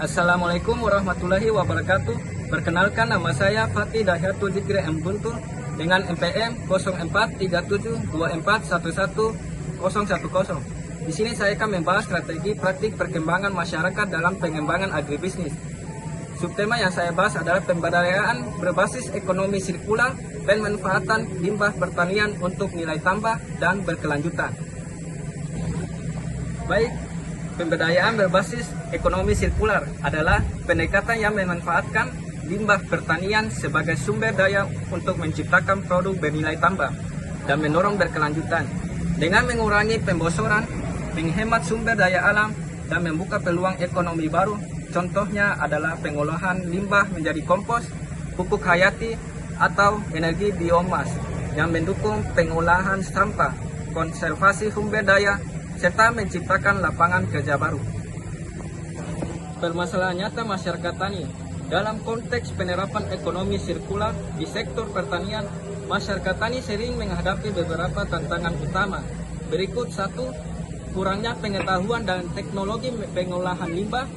Assalamualaikum warahmatullahi wabarakatuh. Perkenalkan, nama saya Fatih Dahyatul Zikri M. Guntur dengan NPM 043724111010. Di sini saya akan membahas strategi praktik perkembangan masyarakat dalam pengembangan agribisnis. Subtema yang saya bahas adalah pemberdayaan berbasis ekonomi sirkular, pemanfaatan limbah pertanian untuk nilai tambah dan berkelanjutan. Baik, pemberdayaan berbasis ekonomi sirkular adalah pendekatan yang memanfaatkan limbah pertanian sebagai sumber daya untuk menciptakan produk bernilai tambah dan mendorong berkelanjutan dengan mengurangi pembosoran, menghemat sumber daya alam, dan membuka peluang ekonomi baru. Contohnya adalah pengolahan limbah menjadi kompos, pupuk hayati, atau energi biomas yang mendukung pengolahan sampah, konservasi sumber daya, serta menciptakan lapangan kerja baru. Permasalahan nyata masyarakat tani dalam konteks penerapan ekonomi sirkular di sektor pertanian, masyarakat tani sering menghadapi beberapa tantangan utama. Berikut satu, kurangnya pengetahuan dan teknologi pengolahan limbah.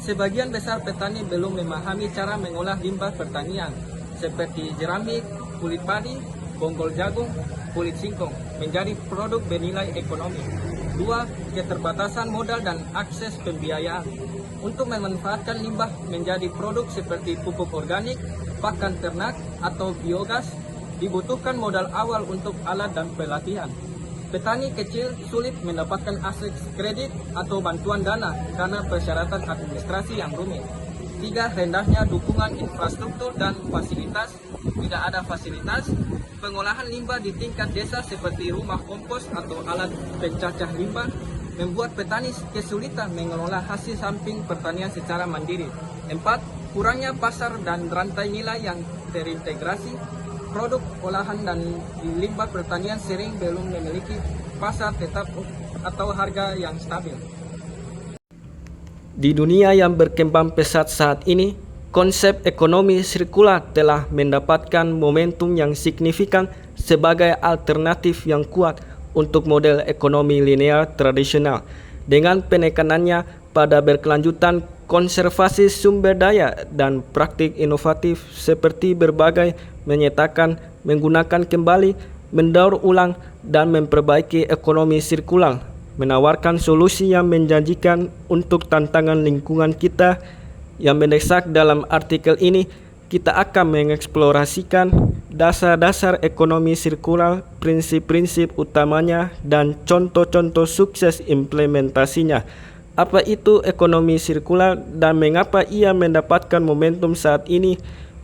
Sebagian besar petani belum memahami cara mengolah limbah pertanian seperti jerami, kulit padi, bonggol jagung, kulit singkong menjadi produk bernilai ekonomi. Dua, keterbatasan modal dan akses pembiayaan. Untuk memanfaatkan limbah menjadi produk seperti pupuk organik, pakan ternak, atau biogas, dibutuhkan modal awal untuk alat dan pelatihan. Petani kecil sulit mendapatkan akses kredit atau bantuan dana karena persyaratan administrasi yang rumit. Tiga, rendahnya dukungan infrastruktur dan fasilitas. Tidak ada fasilitas pengolahan limbah di tingkat desa seperti rumah kompos atau alat pencacah limbah membuat petani kesulitan mengelola hasil samping pertanian secara mandiri. Empat, kurangnya pasar dan rantai nilai yang terintegrasi. Produk olahan dan limbah pertanian sering belum memiliki pasar tetap atau harga yang stabil. Di dunia yang berkembang pesat saat ini, konsep ekonomi sirkular telah mendapatkan momentum yang signifikan sebagai alternatif yang kuat untuk model ekonomi linear tradisional. Dengan penekanannya pada berkelanjutan, konservasi sumber daya, dan praktik inovatif seperti berbagai menyatakan, menggunakan kembali, mendaur ulang, dan memperbaiki ekonomi sirkular, menawarkan solusi yang menjanjikan untuk tantangan lingkungan kita yang mendesak. Dalam artikel ini, kita akan mengeksplorasikan dasar-dasar ekonomi sirkular, prinsip-prinsip utamanya, dan contoh-contoh sukses implementasinya. Apa itu ekonomi sirkular dan mengapa ia mendapatkan momentum saat ini?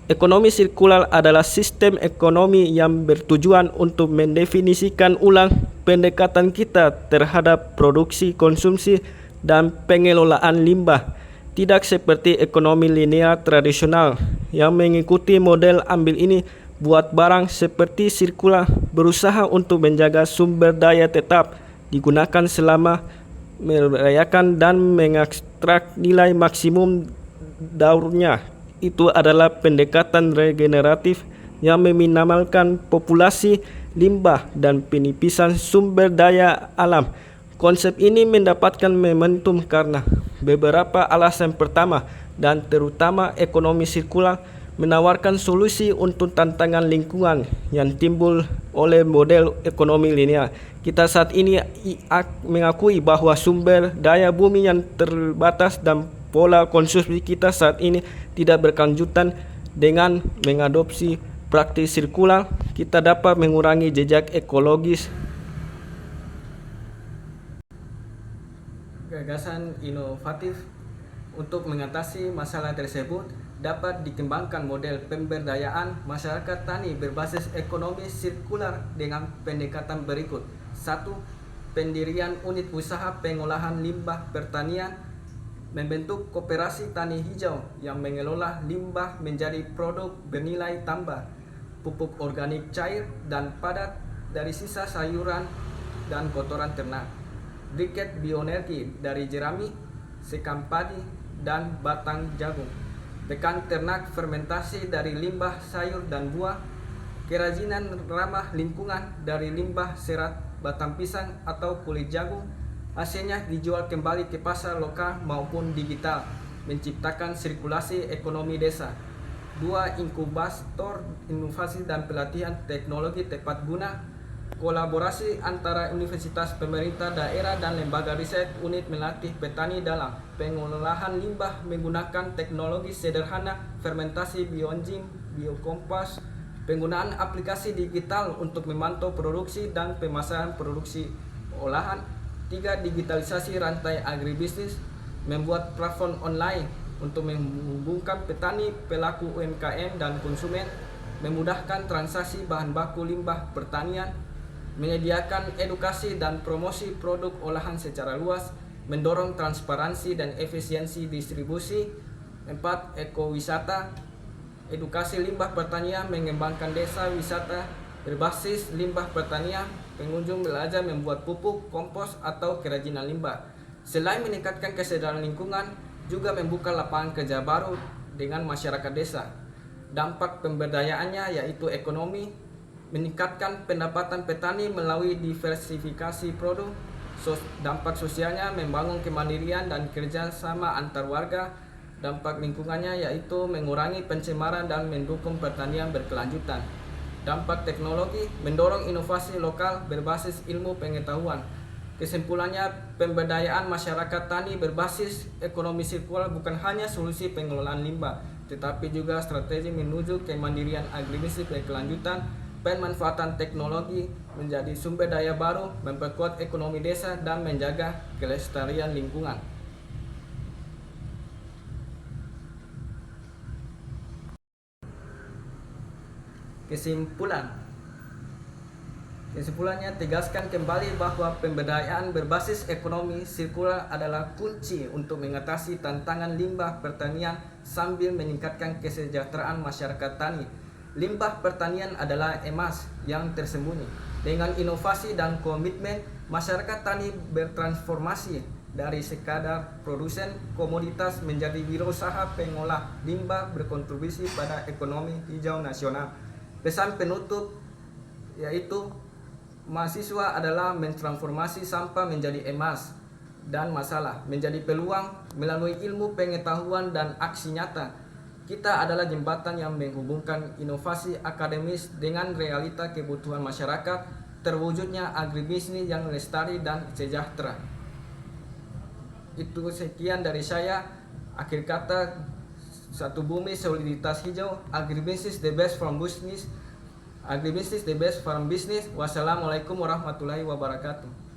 Ekonomi sirkular adalah sistem ekonomi yang bertujuan untuk mendefinisikan ulang pendekatan kita terhadap produksi, konsumsi, dan pengelolaan limbah. Tidak seperti ekonomi linear tradisional yang mengikuti model ambil ini buat barang seperti sirkular berusaha untuk menjaga sumber daya tetap digunakan selama merayakan dan mengekstrak nilai maksimum daurnya. Itu adalah pendekatan regeneratif yang meminimalkan populasi limbah dan penipisan sumber daya alam. Konsep ini mendapatkan momentum karena beberapa alasan. Pertama, dan terutama ekonomi sirkular menawarkan solusi untuk tantangan lingkungan yang timbul oleh model ekonomi linear. Kita saat ini mengakui bahwa sumber daya bumi yang terbatas dan pola konsumsi kita saat ini tidak berkelanjutan. Dengan mengadopsi praktik sirkular, kita dapat mengurangi jejak ekologis. Gagasan inovatif untuk mengatasi masalah tersebut dapat dikembangkan model pemberdayaan masyarakat tani berbasis ekonomi sirkular dengan pendekatan berikut. 1. Pendirian unit usaha pengolahan limbah pertanian. Membentuk koperasi tani hijau yang mengelola limbah menjadi produk bernilai tambah, pupuk organik cair dan padat dari sisa sayuran dan kotoran ternak, briket bioenergi dari jerami, sekam padi, dan batang jagung, pekan ternak fermentasi dari limbah sayur dan buah, kerajinan ramah lingkungan dari limbah serat batang pisang atau kulit jagung. Hasilnya dijual kembali ke pasar lokal maupun digital. menciptakan sirkulasi ekonomi desa. 2. Inkubator inovasi dan pelatihan teknologi tepat guna. Kolaborasi antara universitas, pemerintah daerah, dan lembaga riset unit melatih petani dalam pengolahan limbah menggunakan teknologi sederhana, fermentasi bioenzim, biokompas, penggunaan aplikasi digital untuk memantau produksi dan pemasaran produksi olahan. 3. Digitalisasi rantai agribisnis, membuat platform online untuk menghubungkan petani, pelaku UMKM, dan konsumen, memudahkan transaksi bahan baku limbah pertanian, menyediakan edukasi dan promosi produk olahan secara luas, mendorong transparansi dan efisiensi distribusi. 4. Ekowisata, edukasi limbah pertanian, mengembangkan desa wisata berbasis limbah pertanian, pengunjung belajar membuat pupuk, kompos, atau kerajinan limbah. Selain meningkatkan kesadaran lingkungan, juga membuka lapangan kerja baru dengan masyarakat desa. Dampak pemberdayaannya yaitu ekonomi, meningkatkan pendapatan petani melalui diversifikasi produk. Dampak sosialnya membangun kemandirian dan kerjasama antar warga. Dampak lingkungannya yaitu mengurangi pencemaran dan mendukung pertanian berkelanjutan. Dampak teknologi, mendorong inovasi lokal berbasis ilmu pengetahuan. Kesimpulannya, pemberdayaan masyarakat tani berbasis ekonomi sirkular bukan hanya solusi pengelolaan limbah, tetapi juga strategi menuju kemandirian agribisnis berkelanjutan. Pemanfaatan teknologi menjadi sumber daya baru, memperkuat ekonomi desa, dan menjaga kelestarian lingkungan. Kesimpulannya, tegaskan kembali bahwa pemberdayaan berbasis ekonomi sirkular adalah kunci untuk mengatasi tantangan limbah pertanian sambil meningkatkan kesejahteraan masyarakat tani. Limbah pertanian adalah emas yang tersembunyi. Dengan inovasi dan komitmen, masyarakat tani bertransformasi dari sekadar produsen komoditas menjadi wirausaha pengolah limbah berkontribusi pada ekonomi hijau nasional. Pesan penutup yaitu mahasiswa adalah mentransformasi sampah menjadi emas dan masalah menjadi peluang melalui ilmu pengetahuan dan aksi nyata. Kita adalah jembatan yang menghubungkan inovasi akademis dengan realita kebutuhan masyarakat, terwujudnya agribisnis yang lestari dan sejahtera. Itu sekian dari saya. Akhir kata, satu bumi soliditas hijau, agribisnis the best from business. Agribisnis the best from business. Wassalamualaikum warahmatullahi wabarakatuh.